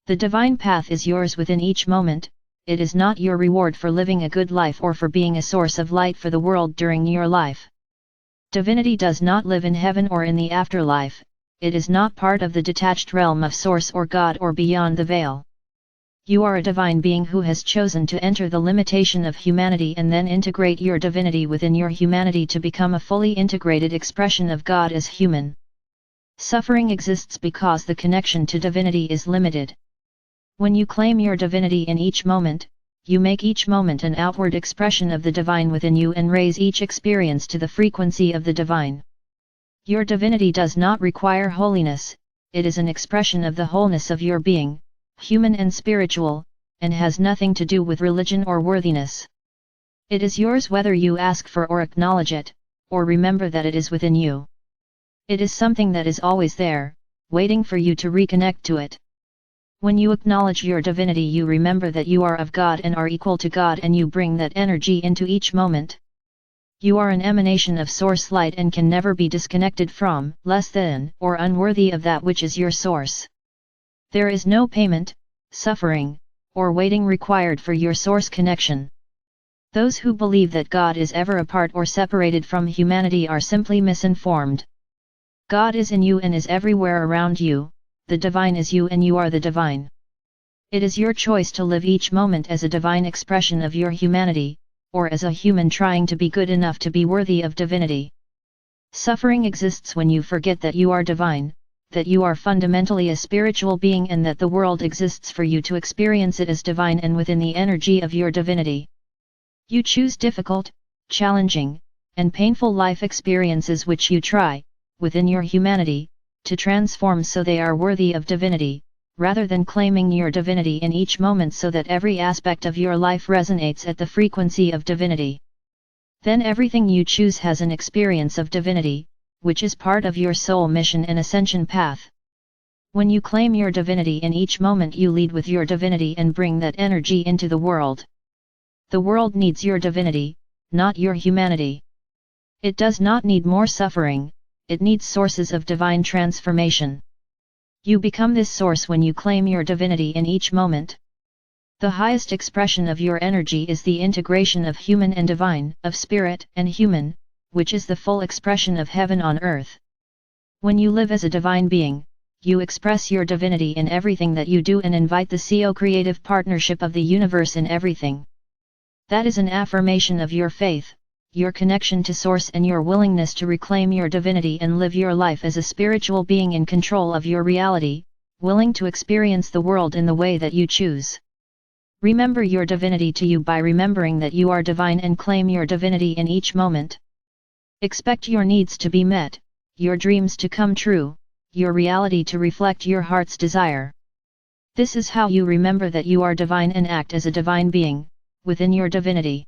The divine path is yours within each moment. It is not your reward for living a good life or for being a source of light for the world during your life. Divinity does not live in heaven or in the afterlife. It is not part of the detached realm of Source or God or beyond the veil. You are a divine being who has chosen to enter the limitation of humanity and then integrate your divinity within your humanity to become a fully integrated expression of God as human. Suffering exists because the connection to divinity is limited. When you claim your divinity in each moment, you make each moment an outward expression of the divine within you and raise each experience to the frequency of the divine. Your divinity does not require holiness, it is an expression of the wholeness of your being, human and spiritual, and has nothing to do with religion or worthiness. It is yours whether you ask for or acknowledge it, or remember that it is within you. It is something that is always there, waiting for you to reconnect to it. When you acknowledge your divinity, you remember that you are of God and are equal to God, and you bring that energy into each moment. You are an emanation of source light and can never be disconnected from, less than, or unworthy of that which is your source. There is no payment, suffering, or waiting required for your source connection. Those who believe that God is ever apart or separated from humanity are simply misinformed. God is in you and is everywhere around you. The divine is you and you are the divine. It is your choice to live each moment as a divine expression of your humanity, or as a human trying to be good enough to be worthy of divinity. Suffering exists when you forget that you are divine, that you are fundamentally a spiritual being, and that the world exists for you to experience it as divine and within the energy of your divinity. You choose difficult, challenging, and painful life experiences which you try, within your humanity, to transform so they are worthy of divinity, rather than claiming your divinity in each moment so that every aspect of your life resonates at the frequency of divinity. Then everything you choose has an experience of divinity, which is part of your soul mission and ascension path. When you claim your divinity in each moment, you lead with your divinity and bring that energy into the world. The world needs your divinity, not your humanity. It does not need more suffering. It needs sources of divine transformation. You become this source when you claim your divinity in each moment. The highest expression of your energy is the integration of human and divine, of spirit and human, which is the full expression of heaven on earth. When you live as a divine being, you express your divinity in everything that you do and invite the co-creative partnership of the universe in everything. That is an affirmation of your faith, your connection to Source, and your willingness to reclaim your divinity and live your life as a spiritual being in control of your reality, willing to experience the world in the way that you choose. Remember your divinity to you by remembering that you are divine and claim your divinity in each moment. Expect your needs to be met, your dreams to come true, your reality to reflect your heart's desire. This is how you remember that you are divine and act as a divine being, within your divinity.